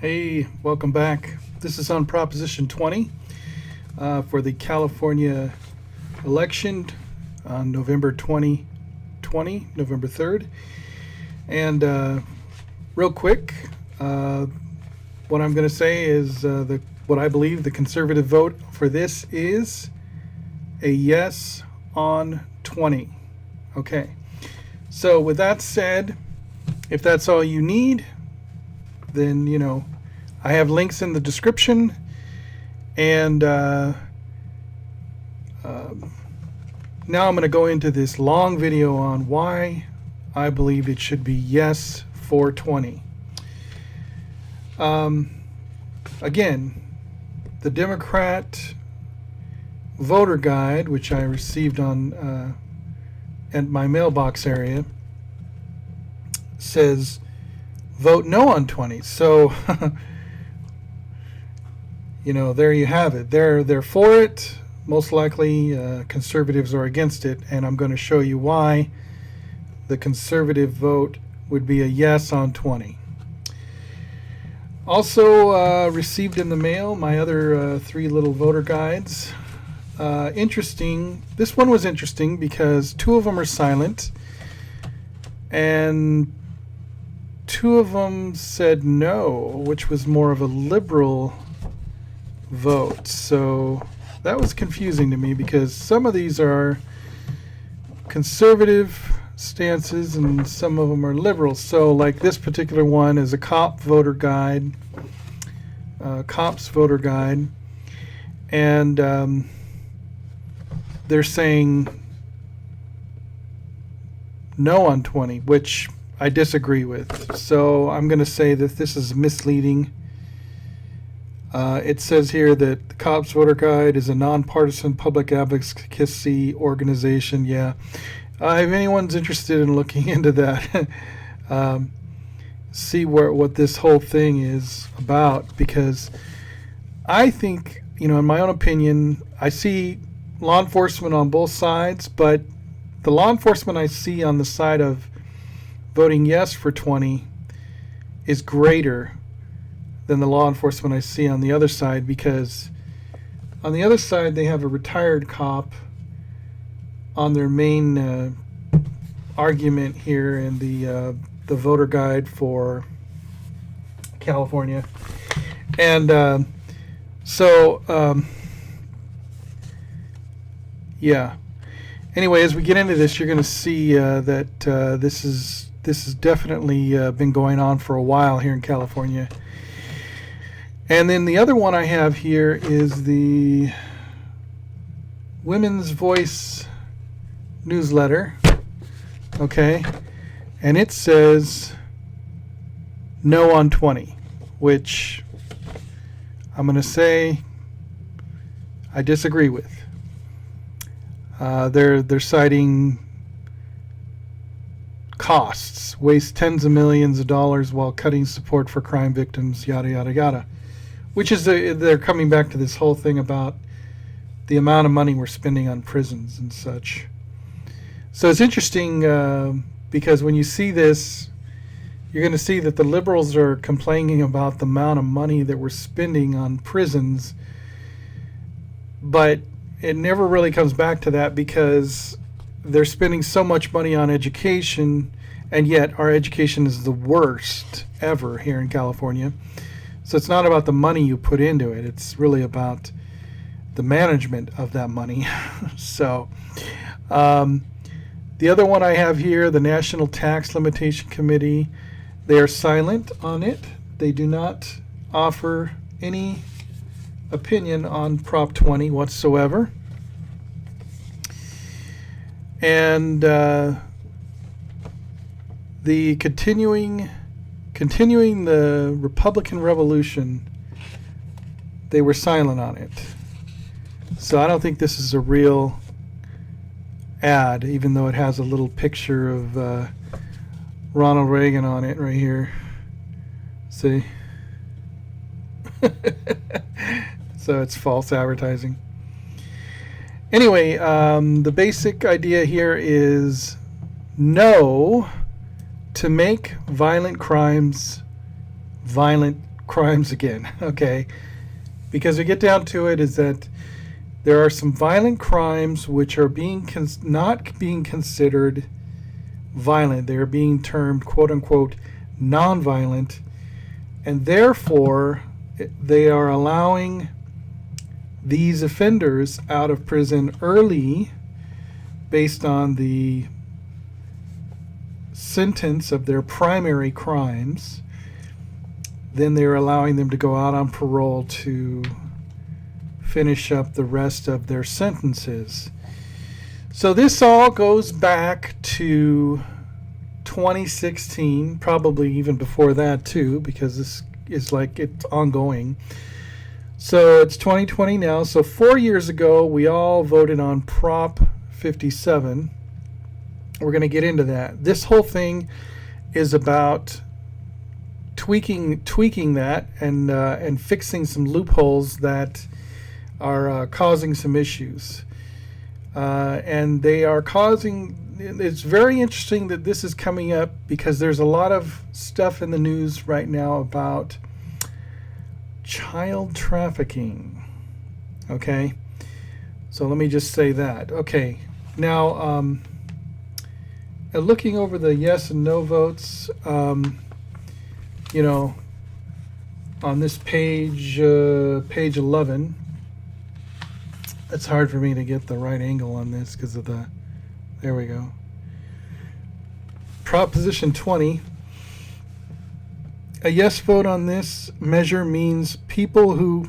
Hey, welcome back. This is on Proposition 20 for the California election on November 2020, November 3rd. And real quick, what I'm going to say is what I believe the conservative vote for this is a yes on 20. Okay. So with that said, if that's all you need, then, I have links in the description. And now I'm going to go into this long video on why I believe it should be yes 420. Again, the Democrat voter guide, which I received on at my mailbox area, says vote no on 20. So there you have it. They're for it. Most likely conservatives are against it, and I'm going to show you why the conservative vote would be a yes on 20. Also received in the mail my other 3 little voter guides. Interesting. This one was interesting because 2 of them are silent, and 2 of them said no, which was more of a liberal vote. So that was confusing to me because some of these are conservative stances and some of them are liberal. So like this particular one is a COP voter guide, COP's voter guide, and they're saying no on 20, which I disagree with. So I'm going to say that this is misleading. It says here that the COPS Voter Guide is a nonpartisan public advocacy organization. Yeah. If anyone's interested in looking into that, see what this whole thing is about, because I think, in my own opinion, I see law enforcement on both sides, but the law enforcement I see on the side of voting yes for 20 is greater than the law enforcement I see on the other side, because on the other side they have a retired cop on their main argument here in the voter guide for California. And yeah. Anyway, as we get into this, you're going to see that this has definitely been going on for a while here in California. And then the other one I have here is the Women's Voice newsletter. Okay. And it says no on 20, which I'm going to say I disagree with. They're citing costs, waste tens of millions of dollars while cutting support for crime victims, yada yada yada, which is they're coming back to this whole thing about the amount of money we're spending on prisons and such. So it's interesting because when you see this, you're going to see that the liberals are complaining about the amount of money that we're spending on prisons, but it never really comes back to that because they're spending so much money on education, and yet our education is the worst ever here in California. So it's not about the money you put into it. It's really about the management of that money. So the other one I have here, the National Tax Limitation Committee, they are silent on it. They do not offer any opinion on Prop 20 whatsoever. And the continuing the Republican Revolution, they were silent on it. So I don't think this is a real ad, even though it has a little picture of Ronald Reagan on it right here. See? So it's false advertising. Anyway, the basic idea here is no to make violent crimes violent crimes again, okay? Because we get down to it is that there are some violent crimes which are not being considered violent. They are being termed, quote unquote, non-violent, and therefore they are allowing these offenders out of prison early based on the sentence of their primary crimes. Then they're allowing them to go out on parole to finish up the rest of their sentences. So this all goes back to 2016, probably even before that too, because this is like it's ongoing. So it's 2020 now. So 4 years ago, we all voted on Prop 57. We're going to get into that. This whole thing is about tweaking that and fixing some loopholes that are causing some issues. And they are causing. It's very interesting that this is coming up because there's a lot of stuff in the news right now about child trafficking. Okay, so let me just say that. Okay, now looking over the yes and no votes, you know, on this page 11. It's hard for me to get the right angle on this because of the. There we go. Proposition 20. A yes vote on this measure means people who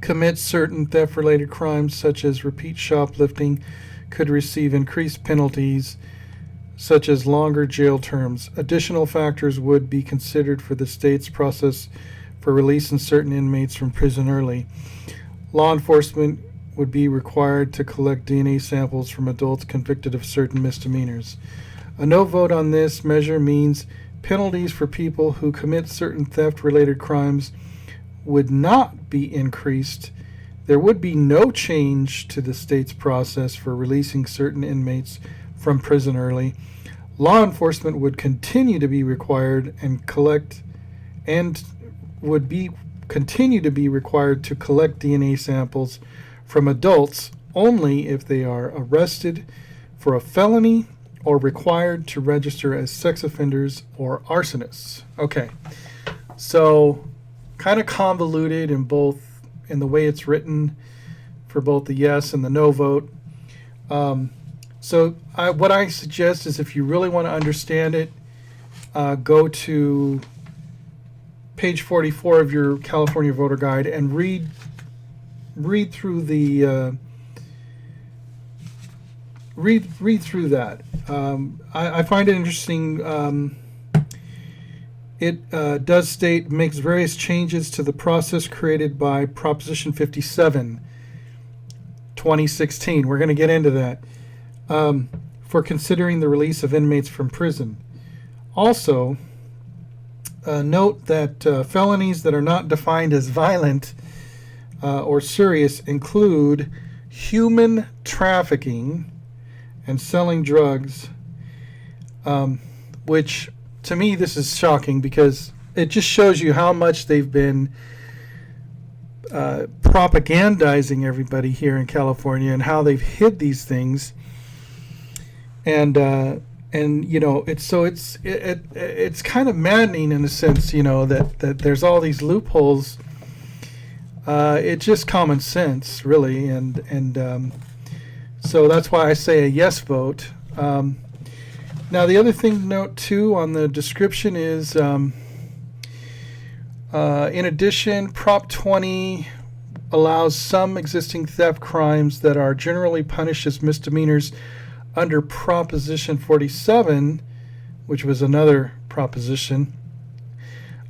commit certain theft-related crimes, such as repeat shoplifting, could receive increased penalties, such as longer jail terms. Additional factors would be considered for the state's process for releasing certain inmates from prison early. Law enforcement would be required to collect DNA samples from adults convicted of certain misdemeanors. A no vote on this measure means penalties for people who commit certain theft-related crimes would not be increased. There would be no change to the state's process for releasing certain inmates from prison early. Law enforcement would continue to be required continue to be required to collect DNA samples from adults only if they are arrested for a felony or required to register as sex offenders or arsonists. Okay, so kind of convoluted in the way it's written for both the yes and the no vote. So what I suggest is if you really want to understand it, go to page 44 of your California Voter Guide and read through the read through that. I find it interesting. It does state makes various changes to the process created by Proposition 57, 2016. We're going to get into that. For considering the release of inmates from prison. Also, note that felonies that are not defined as violent or serious include human trafficking and selling drugs, which to me this is shocking because it just shows you how much they've been propagandizing everybody here in California and how they've hid these things. And you know it's kind of maddening in a sense, you know, that there's all these loopholes. It's just common sense, really, and so that's why I say a yes vote. Now the other thing to note too on the description is, in addition, Prop 20 allows some existing theft crimes that are generally punished as misdemeanors under Proposition 47, which was another proposition,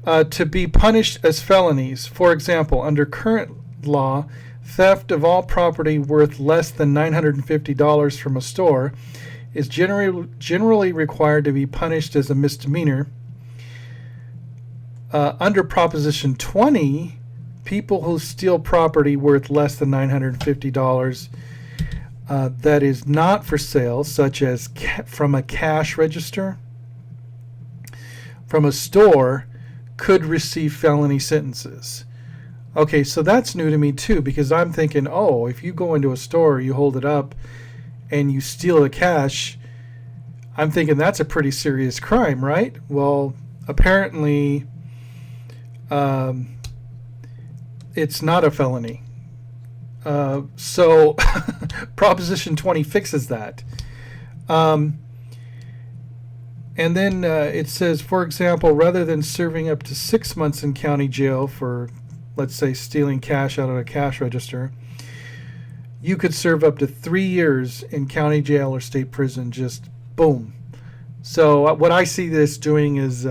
to be punished as felonies. For example, under current law, theft of all property worth less than $950 from a store is generally required to be punished as a misdemeanor. Under Proposition 20, people who steal property worth less than $950 that is not for sale, such as from a cash register, from a store, could receive felony sentences. Okay, so that's new to me too, because I'm thinking, oh, if you go into a store, you hold it up, and you steal the cash, I'm thinking that's a pretty serious crime, right? Well, apparently, it's not a felony. So Proposition 20 fixes that. And then it says, for example, rather than serving up to 6 months in county jail for, let's say, stealing cash out of a cash register, you could serve up to 3 years in county jail or state prison, just boom. So what I see this doing is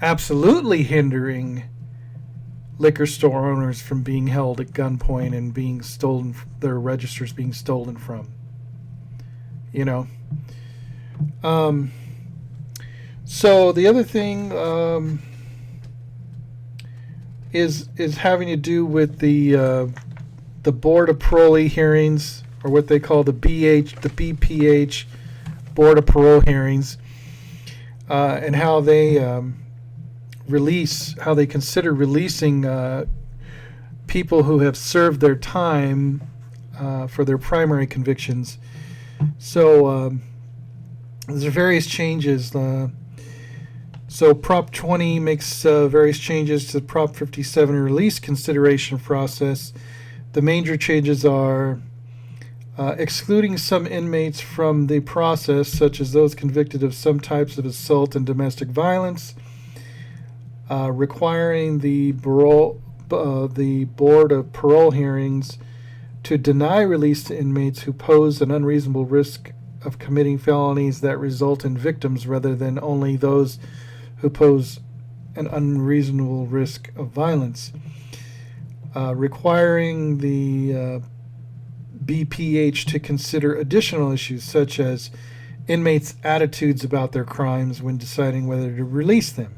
absolutely hindering liquor store owners from being held at gunpoint and being stolen, their registers being stolen from. You know. So the other thing is having to do with the Board of Parolee hearings, or what they call the BPH Board of Parole hearings, and how they how they consider releasing people who have served their time for their primary convictions. So there's various changes. So Prop 20 makes various changes to the Prop 57 release consideration process. The major changes are excluding some inmates from the process, such as those convicted of some types of assault and domestic violence, requiring the Board of Parole hearings to deny release to inmates who pose an unreasonable risk of committing felonies that result in victims, rather than only those who pose an unreasonable risk of violence. Requiring the BPH to consider additional issues, such as inmates' attitudes about their crimes when deciding whether to release them.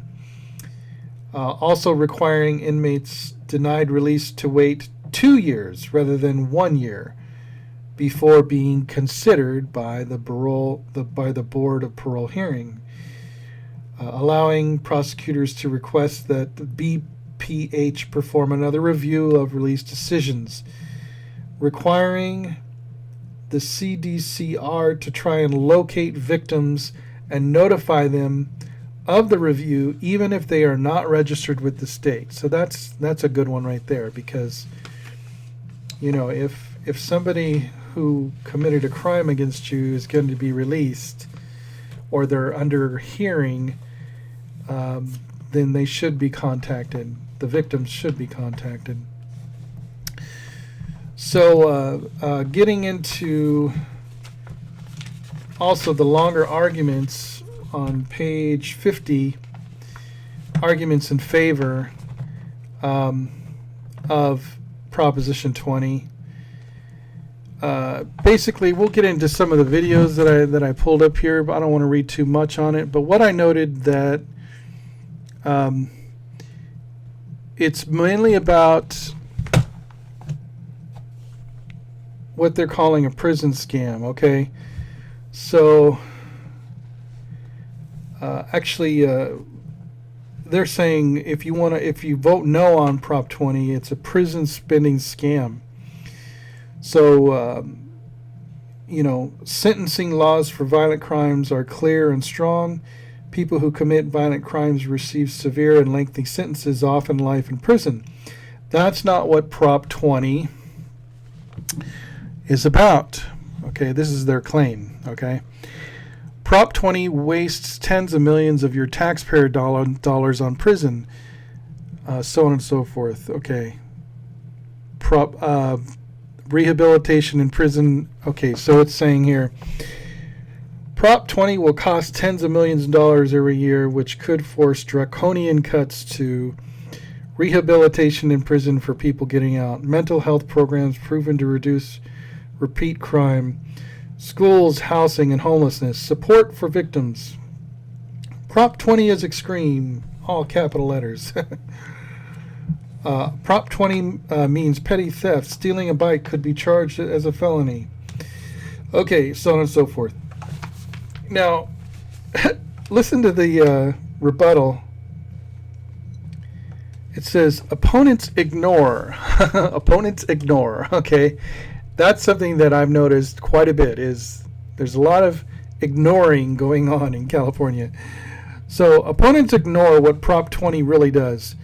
Also requiring inmates denied release to wait 2 years rather than 1 year before being considered by the Board of Parole hearing. Allowing prosecutors to request that the BPH perform another review of release decisions. Requiring the CDCR to try and locate victims and notify them of the review, even if they are not registered with the state. So that's a good one right there, because you know, if somebody who committed a crime against you is going to be released, or they're under hearing, then they should be contacted. The victims should be contacted. So getting into also the longer arguments on page 50, arguments in favor of Proposition 20. Basically, we'll get into some of the videos that I pulled up here, but I don't want to read too much on it. But what I noted that it's mainly about what they're calling a prison scam. Okay, so actually, they're saying if you vote no on Prop 20, it's a prison spending scam. So, you know, sentencing laws for violent crimes are clear and strong. People who commit violent crimes receive severe and lengthy sentences, often life in prison. That's not what Prop 20 is about. Okay, this is their claim. Okay, Prop 20 wastes tens of millions of your taxpayer dollars on prison, so on and so forth. Okay, rehabilitation in prison. Okay, so it's saying here, Prop 20 will cost tens of millions of dollars every year, which could force draconian cuts to rehabilitation in prison for people getting out, mental health programs proven to reduce repeat crime, schools, housing, and homelessness, support for victims. Prop 20 is extreme, all capital letters. Prop 20 means petty theft. Stealing a bike could be charged as a felony. Okay, so on and so forth. Now, listen to the rebuttal It says opponents ignore. Opponents ignore. Okay, that's something that I've noticed quite a bit. Is there's a lot of ignoring going on in California. So opponents ignore what Prop 20 really does.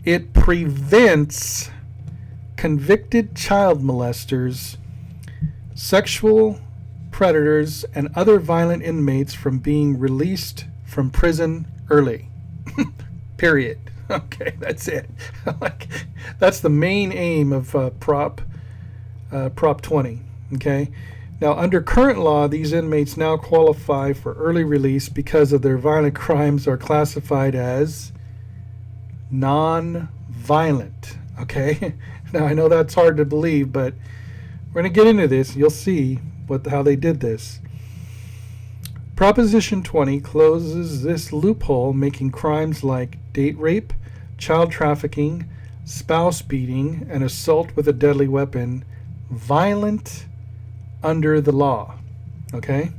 It prevents convicted child molesters, sexual predators, and other violent inmates from being released from prison early. Period. Okay, that's it. Like, that's the main aim of Prop 20. Okay. Now, under current law, these inmates now qualify for early release because of their violent crimes are classified as non-violent. Okay. Now, I know that's hard to believe, but we're going to get into this. You'll see how they did this. Proposition 20 closes this loophole, making crimes like date rape, child trafficking, spouse beating, and assault with a deadly weapon violent under the law. Okay?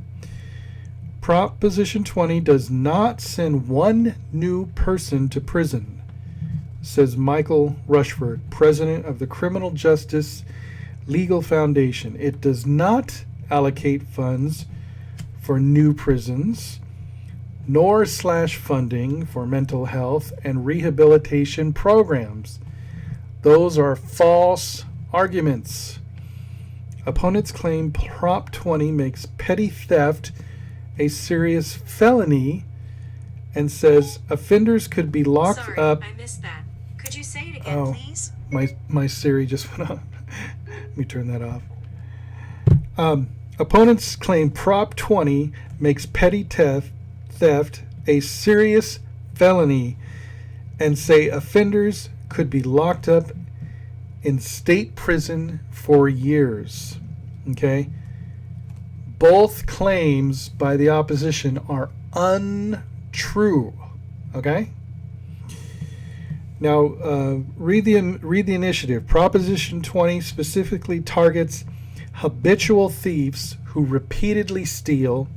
Proposition 20 does not send one new person to prison, says Michael Rushford, president of the Criminal Justice Legal Foundation. It does not allocate funds for new prisons, nor slash funding for mental health and rehabilitation programs. Those are false arguments. Opponents claim Prop 20 makes petty theft a serious felony and says offenders could be locked up. Sorry, I missed that. Could you say it again, please? My Siri just went off. Let me turn that off. Opponents claim Prop 20 makes petty theft a serious felony and say offenders could be locked up in state prison for years. Okay? Both claims by the opposition are untrue. Okay? Now, read the initiative. Proposition 20 specifically targets habitual thieves who repeatedly steal,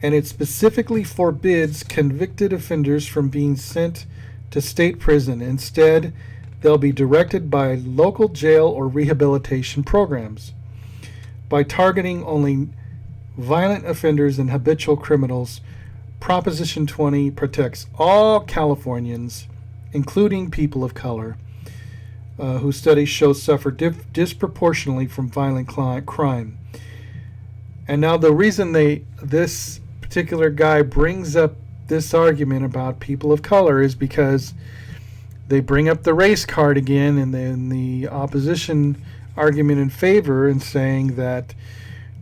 and it specifically forbids convicted offenders from being sent to state prison. Instead, they'll be directed by local jail or rehabilitation programs. By targeting only violent offenders and habitual criminals, Proposition 20 protects all Californians, including people of color, who studies show suffer disproportionately from violent crime. And now the reason this particular guy brings up this argument about people of color is because they bring up the race card again, and then the opposition argument in favor, and saying that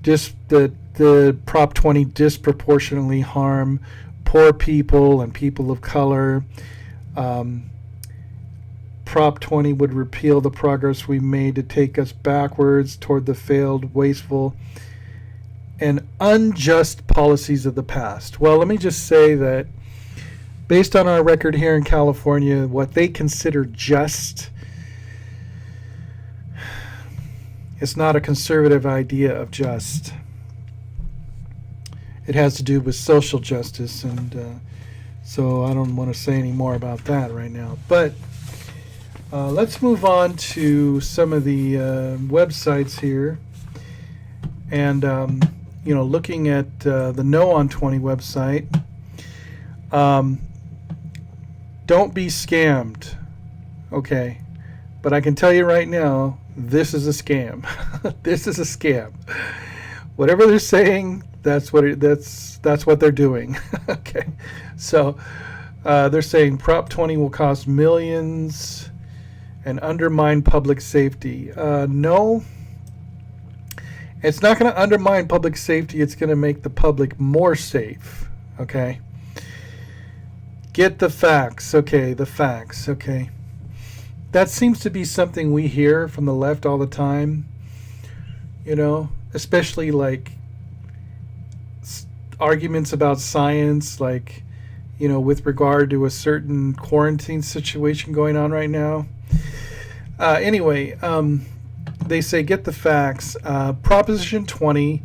the Prop 20 disproportionately harm poor people and people of color. Prop 20 would repeal the progress we made to take us backwards toward the failed, wasteful, and unjust policies of the past. Well, let me just say that based on our record here in California, what they consider just is not a conservative idea of just. It has to do with social justice, and so I don't want to say any more about that right now. But let's move on to some of the websites here. And, looking at the No on 20 website, don't be scammed. Okay. But I can tell you right now, this is a scam. This is a scam. Whatever they're saying, that's what they're doing. Okay. So they're saying Prop 20 will cost millions and undermine public safety. No, it's not going to undermine public safety. It's going to make the public more safe. Okay. Get the facts. Okay, the facts. Okay. That seems to be something we hear from the left all the time. Especially like arguments about science, like, with regard to a certain quarantine situation going on right now. Anyway, they say get the facts. Proposition 20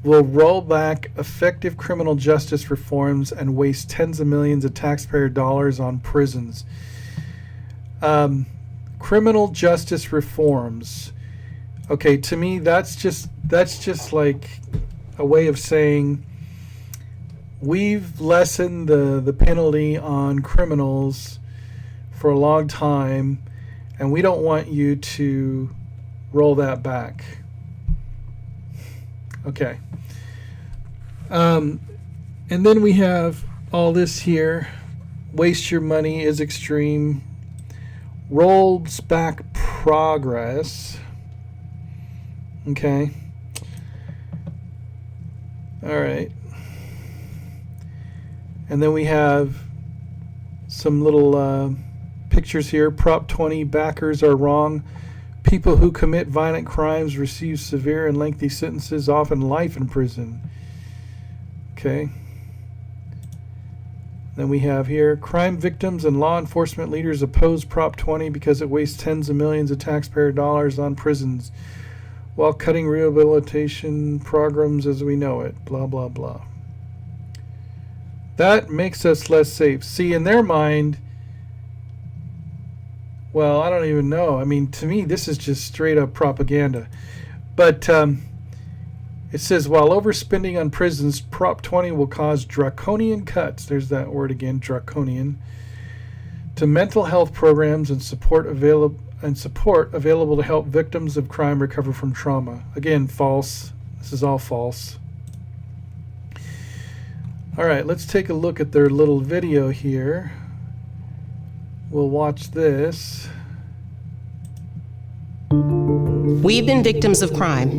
will roll back effective criminal justice reforms and waste tens of millions of taxpayer dollars on prisons. Criminal justice reforms. Okay, to me, that's just like a way of saying we've lessened the penalty on criminals for a long time, and we don't want you to roll that back. Okay. And then we have all this here. Waste your money is extreme. Rolls back progress. Okay. All right. And then we have some little pictures here. Prop 20 backers are wrong. People who commit violent crimes receive severe and lengthy sentences, often life in prison. Okay. Then we have here, crime victims and law enforcement leaders oppose Prop 20 because it wastes tens of millions of taxpayer dollars on prisons while cutting rehabilitation programs as we know it. Blah, blah, blah. That makes us less safe. See, in their mind, well, I don't even know. I mean, to me, this is just straight up propaganda. But it says, while overspending on prisons, Prop 20 will cause draconian cuts, there's that word again, draconian, to mental health programs and support available to help victims of crime recover from trauma. Again, false. This is all false. All right, let's take a look at their little video here. We'll watch this. We've been victims of crime,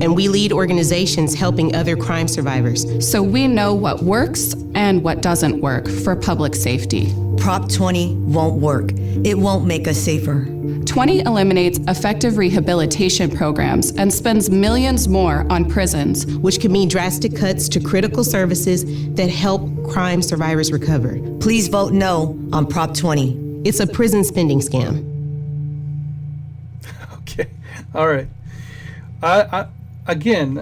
and we lead organizations helping other crime survivors. So we know what works and what doesn't work for public safety. Prop 20 won't work. It won't make us safer. 20 eliminates effective rehabilitation programs and spends millions more on prisons. Which can mean drastic cuts to critical services that help crime survivors recover. Please vote no on Prop 20. It's a prison spending scam. Okay, all right. Again,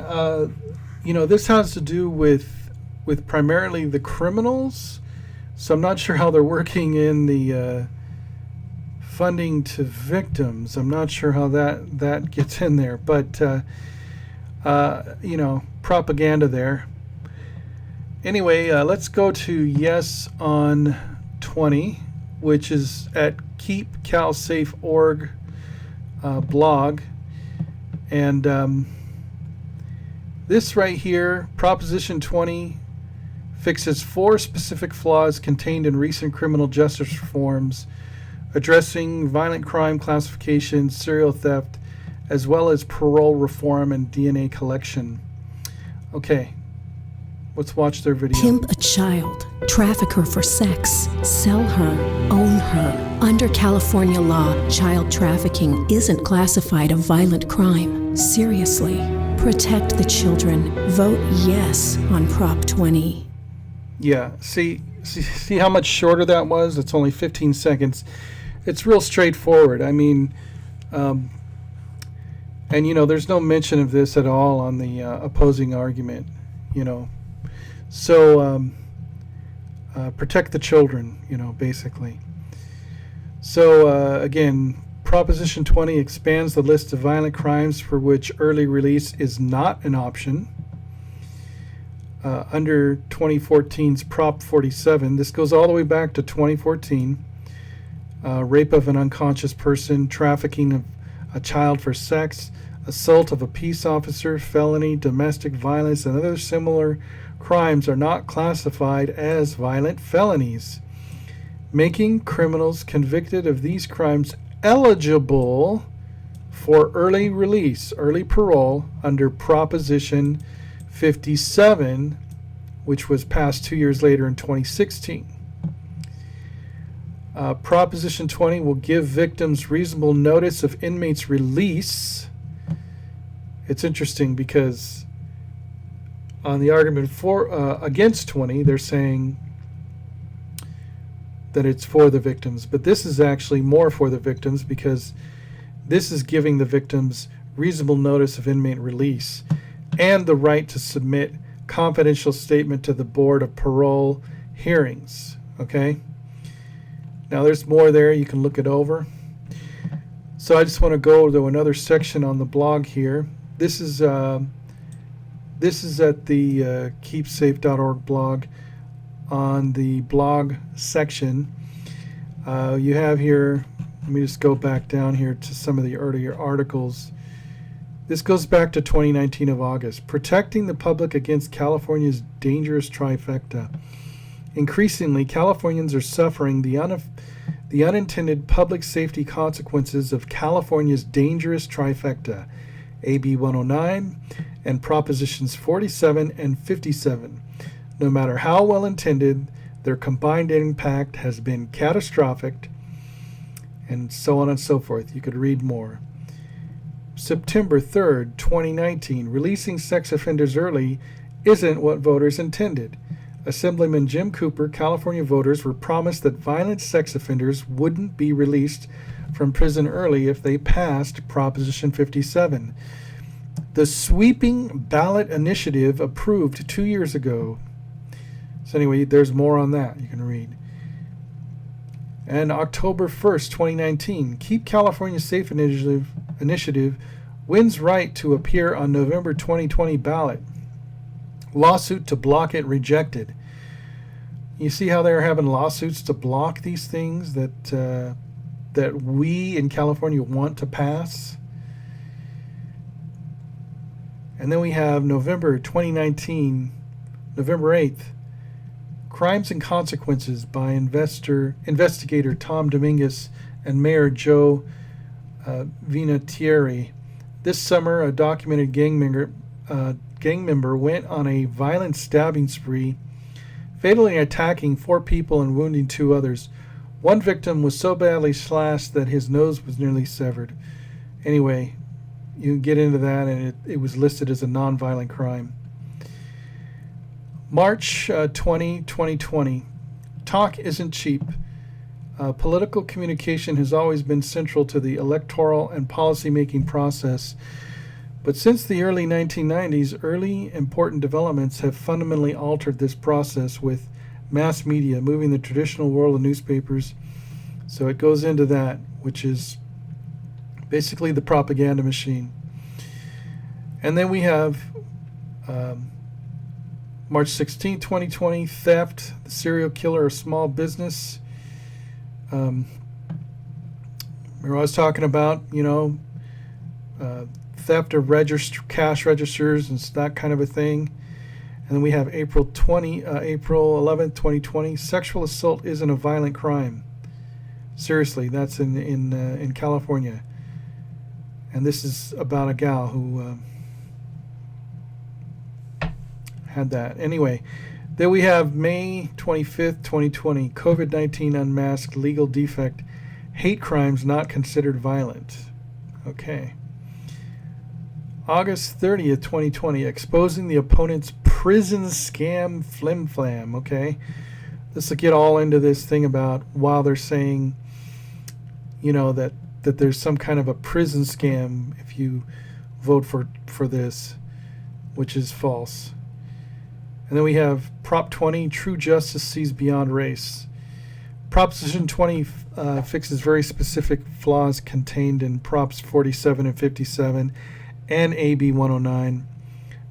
this has to do with primarily the criminals, so I'm not sure how they're working in the funding to victims. I'm not sure how that gets in there, but propaganda there. Anyway, let's go to yes on 20, which is at keepcalsafe.org blog. And this right here, Proposition 20, fixes 4 specific flaws contained in recent criminal justice reforms addressing violent crime classification, serial theft, as well as parole reform and DNA collection. Okay, let's watch their video. Pimp a child, traffic her for sex, sell her, own her. Under California law, child trafficking isn't classified a violent crime. Seriously, protect the children. Vote yes on Prop 20. Yeah, see how much shorter that was? It's only 15 seconds. It's real straightforward. I mean, and there's no mention of this at all on the opposing argument, So, protect the children, basically. So, again, Proposition 20 expands the list of violent crimes for which early release is not an option. Under 2014's Prop 47, this goes all the way back to 2014. Rape of an unconscious person, trafficking of a child for sex, assault of a peace officer, felony, domestic violence, and other similar crimes are not classified as violent felonies, making criminals convicted of these crimes eligible for early release, early parole under Proposition 57, which was passed 2 years later in 2016. Proposition 20 will give victims reasonable notice of inmates' release. It's interesting because on the argument against 20, they're saying that it's for the victims, but this is actually more for the victims because this is giving the victims reasonable notice of inmate release and the right to submit confidential statement to the Board of Parole hearings. Okay? Now there's more there. You can look it over. So I just want to go to another section on the blog here. This is at the keepsafe.org blog. On the blog section, you have here, let me just go back down here to some of the earlier articles. This goes back to 2019 of August. Protecting the public against California's dangerous trifecta. Increasingly, Californians are suffering the unintended public safety consequences of California's dangerous trifecta, AB 109 and Propositions 47 and 57. No matter how well intended, their combined impact has been catastrophic, and so on and so forth. You could read more. September 3rd, 2019, releasing sex offenders early isn't what voters intended. Assemblyman Jim Cooper, California voters were promised that violent sex offenders wouldn't be released from prison early if they passed Proposition 57. The sweeping ballot initiative approved 2 years ago. So anyway, there's more on that you can read. And October 1st, 2019, Keep California Safe initiative wins right to appear on November 2020 ballot. Lawsuit to block it rejected. You see how they're having lawsuits to block these things that we in California want to pass? And then we have November 2019, November 8th, Crimes and Consequences by investigator Tom Dominguez and Mayor Joe Vinatieri. This summer, a documented gang member went on a violent stabbing spree, fatally attacking 4 people and wounding 2 others. One victim was so badly slashed that his nose was nearly severed. Anyway, you can get into that, and it was listed as a nonviolent crime. March 2020. Talk isn't cheap. Political communication has always been central to the electoral and policy-making process. But since the early 1990s, early important developments have fundamentally altered this process, with mass media moving the traditional world of newspapers. So it goes into that, which is basically the propaganda machine. And then we have March 16, 2020, theft, the serial killer of small business. Remember I was talking about, theft of cash registers and that kind of a thing. And then we have April 11th, 2020, sexual assault isn't a violent crime. Seriously, that's in California. And this is about a gal who had that. Anyway, then we have May 25th, 2020, COVID-19 unmasked legal defect, hate crimes not considered violent. Okay. August 30th, 2020, exposing the opponent's prison scam flim-flam. Okay. This will get all into this thing about while they're saying, that there's some kind of a prison scam if you vote for this, which is false. And then we have Prop 20, True Justice Sees Beyond Race. Proposition 20 fixes very specific flaws contained in Props 47 and 57 and AB 109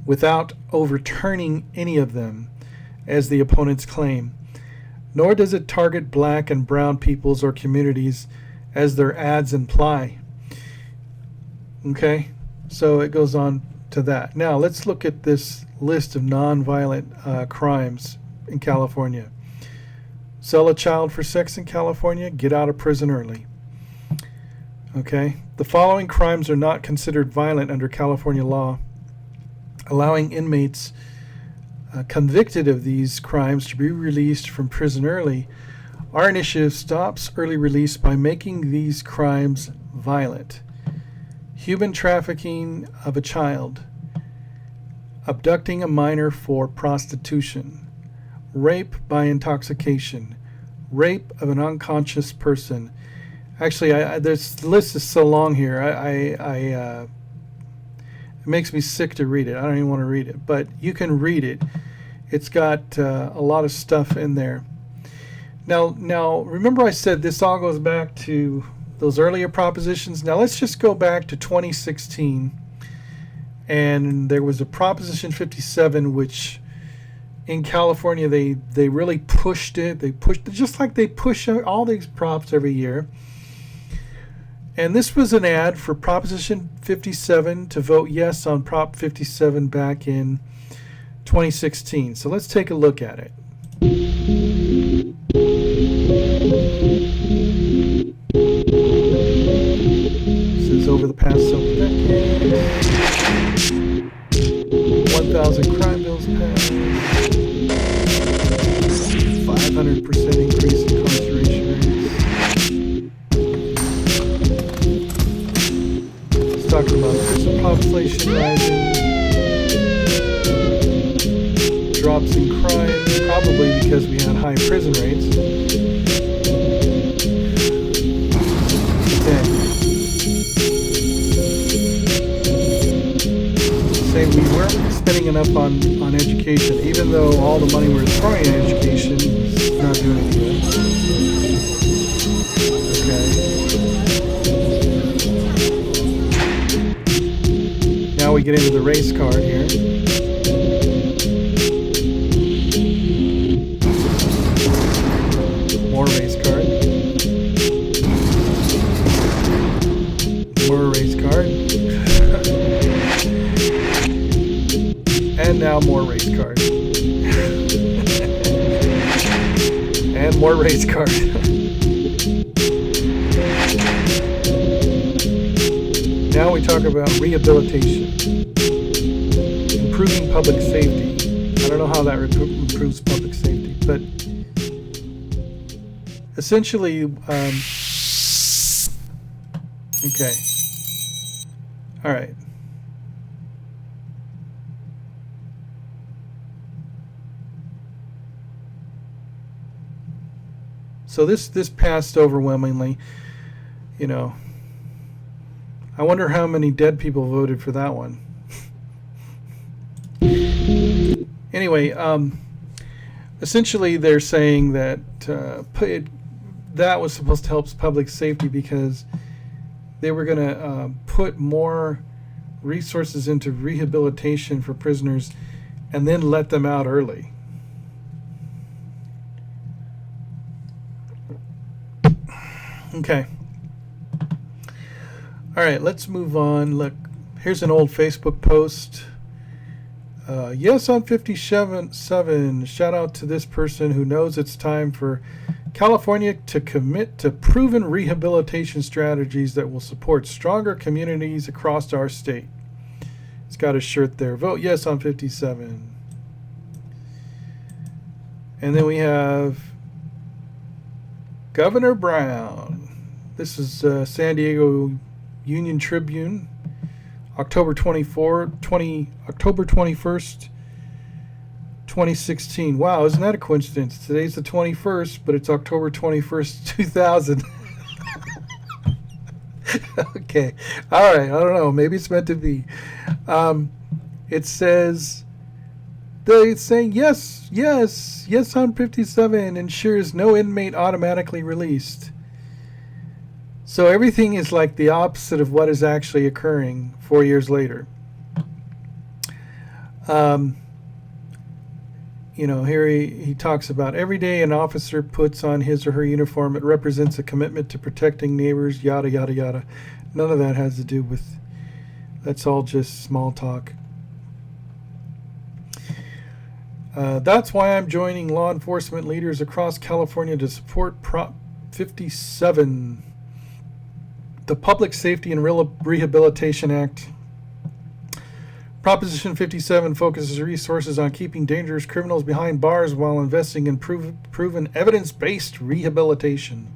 without overturning any of them, as the opponents claim. Nor does it target black and brown peoples or communities, as their ads imply. Okay, so it goes on to that. Now let's look at this list of nonviolent crimes in California. Sell a child for sex in California, get out of prison early. Okay, the following crimes are not considered violent under California law. Allowing inmates convicted of these crimes to be released from prison early. Our initiative stops early release by making these crimes violent. Human trafficking of a child, abducting a minor for prostitution, rape by intoxication, rape of an unconscious person. Actually, this list is so long here, it makes me sick to read it. I don't even want to read it, but you can read it. It's got a lot of stuff in there. Now, remember I said this all goes back to those earlier propositions. Now let's just go back to 2016, and there was a Proposition 57, which in California they really pushed it. They pushed it just like they push all these props every year. And this was an ad for Proposition 57 to vote yes on Prop 57 back in 2016. So let's take a look at it. This is over the past several decades. 1,000 crime bills passed. 500% increase in incarceration rates. It's talking about prison population rising. Drops in crime, probably because we had high prison rates. Okay. Say we weren't spending enough on education, even though all the money we're throwing in education is not doing any good. Okay. Now we get into the race card here. More race card. More race card. And now more race card. And more race card. Now we talk about rehabilitation. Improving public safety. I don't know how that improves public safety, but essentially, okay. All right. So this passed overwhelmingly. You know, I wonder how many dead people voted for that one. Anyway, essentially they're saying that that was supposed to help public safety because they were going to put more resources into rehabilitation for prisoners and then let them out early. Okay. All right, let's move on. Look, here's an old Facebook post. Yes on 57. Shout out to this person who knows it's time for California to commit to proven rehabilitation strategies that will support stronger communities across our state. It's got a shirt there. Vote yes on 57. And then we have Governor Brown. This is San Diego Union Tribune, October 21st, 2016. Wow, isn't that a coincidence? Today's the 21st, but it's October 21st, 2000. Okay. All right. I don't know. Maybe it's meant to be. It says, it's saying yes on 57 ensures no inmate automatically released. So everything is like the opposite of what is actually occurring 4 years later. You know, here he talks about every day an officer puts on his or her uniform, it represents a commitment to protecting neighbors, yada, yada, yada. None of that has to do with, that's all just small talk. That's why I'm joining law enforcement leaders across California to support Prop 57, the Public Safety and Rehabilitation Act. Proposition 57 focuses resources on keeping dangerous criminals behind bars while investing in proven evidence-based rehabilitation.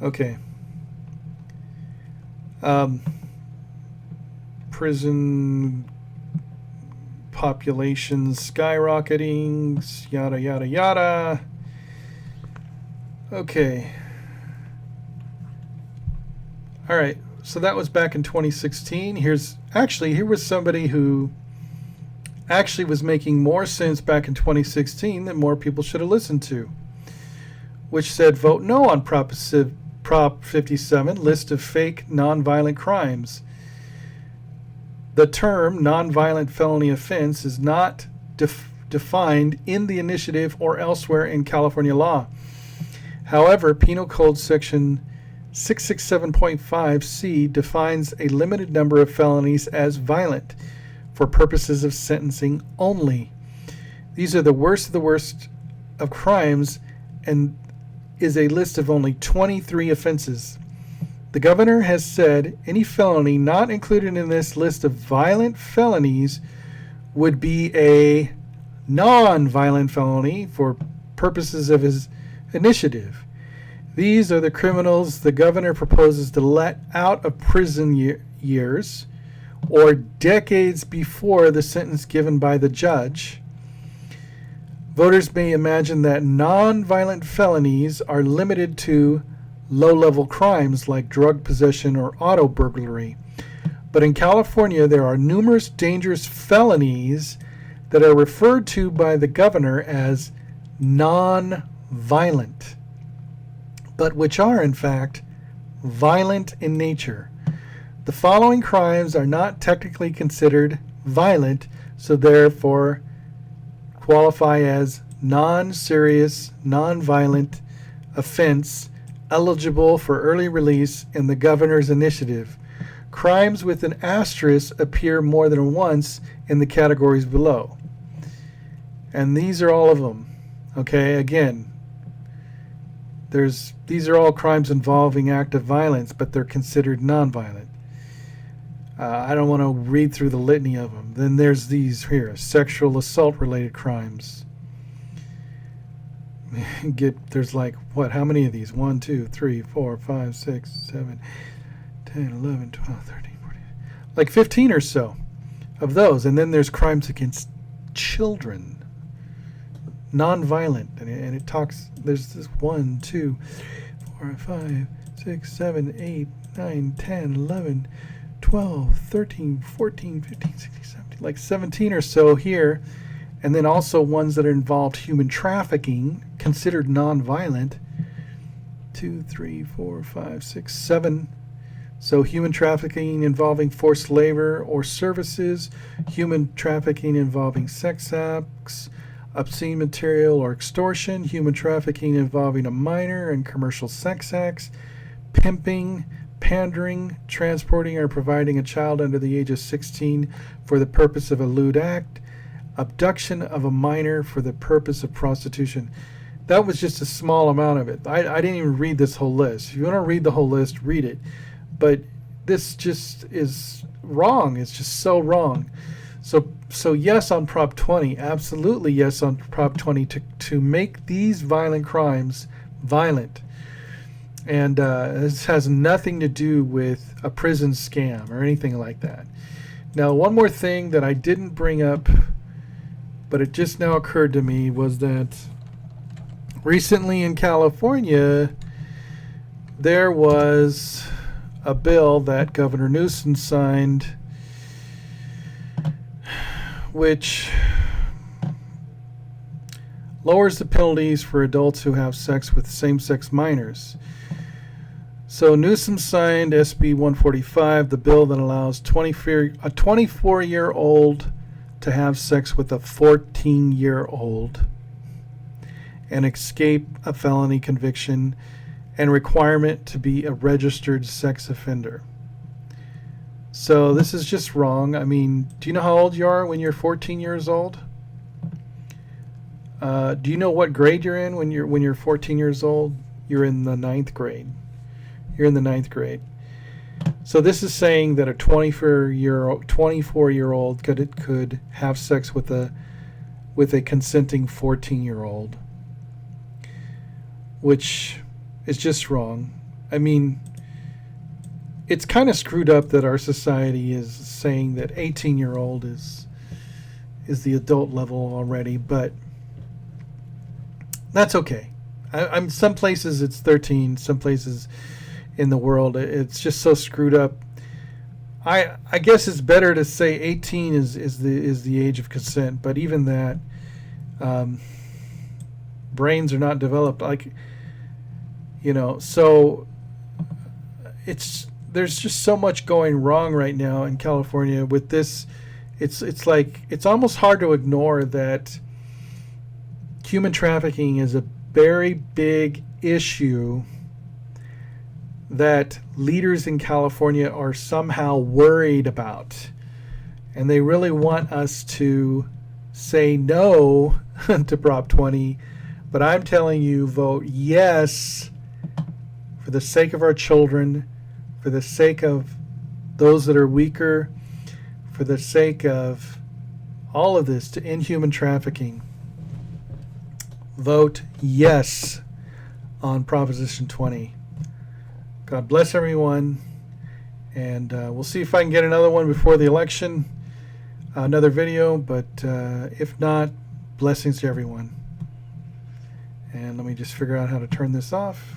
Okay. Prison population skyrocketing, yada, yada, yada. Okay. All right. So that was back in 2016. Here was somebody who actually was making more sense back in 2016 that more people should have listened to. which said vote no on Prop 57, list of fake nonviolent crimes. The term nonviolent felony offense is not defined in the initiative or elsewhere in California law. However, Penal Code Section 667.5c defines a limited number of felonies as violent for purposes of sentencing only. These are the worst of crimes and is a list of only 23 offenses. The governor has said any felony not included in this list of violent felonies would be a non-violent felony for purposes of his initiative. These are the criminals the governor proposes to let out of prison years or decades before the sentence given by the judge. Voters may imagine that non-violent felonies are limited to low-level crimes like drug possession or auto burglary. But in California, there are numerous dangerous felonies that are referred to by the governor as non-violent, but which are, in fact, violent in nature. The following crimes are not technically considered violent, so therefore qualify as non-serious, non-violent offense eligible for early release in the governor's initiative. Crimes with an asterisk appear more than once in the categories below. And these are all of them. Okay, again, these are all crimes involving active violence, but they're considered nonviolent. I don't want to read through the litany of them. Then there's these here, sexual assault related crimes. There's like, what, how many of these? 1, 2, 3, 4, 5, 6, 7, 10, 11, 12, 13, 14. Like 15 or so of those. And then there's crimes against children. Non-violent. And it talks, there's this 1, 2, 4, 5, 6, 7, 8, 9, 10, 11, 12, 13, 14, 15, 16, 17. Like 17 or so here. And then also ones that are involved human trafficking, considered non-violent. 2, 3, 4, 5, 6, 7. So human trafficking involving forced labor or services, human trafficking involving sex acts, obscene material or extortion, human trafficking involving a minor and commercial sex acts, pimping, pandering, transporting or providing a child under the age of 16 for the purpose of a lewd act, abduction of a minor for the purpose of prostitution. That was just a small amount of it. I didn't even read this whole list. If you want to read the whole list, read it. But this just is wrong. It's just so wrong. So yes on Prop 20, absolutely yes on Prop 20 to make these violent crimes violent. And this has nothing to do with a prison scam or anything like that. Now, one more thing that I didn't bring up, but it just now occurred to me, was that recently in California, there was a bill that Governor Newsom signed, which lowers the penalties for adults who have sex with same-sex minors. So Newsom signed SB 145, the bill that allows a 24-year-old to have sex with a 14-year-old and escape a felony conviction and requirement to be a registered sex offender. So this is just wrong. I mean, do you know how old you are when you're 14 years old? Do you know what grade you're in when you're 14 years old? You're in the 9th grade. You're in the 9th grade. So this is saying that a 24-year-old could have sex with a consenting 14-year-old, which is just wrong. I mean, it's kind of screwed up that our society is saying that 18-year-old is the adult level already, but that's okay. I'm some places it's 13, some places in the world it's just so screwed up. I guess it's better to say 18 is the age of consent, but even that, brains are not developed. Like So there's just so much going wrong right now in California with this. It's like it's almost hard to ignore that human trafficking is a very big issue that leaders in California are somehow worried about. And they really want us to say no to Prop 20. But I'm telling you, vote yes for the sake of our children, for the sake of those that are weaker, for the sake of all of this to end human trafficking. Vote yes on Proposition 20. God bless everyone. And we'll see if I can get another one before the election, another video. But if not, blessings to everyone. And let me just figure out how to turn this off.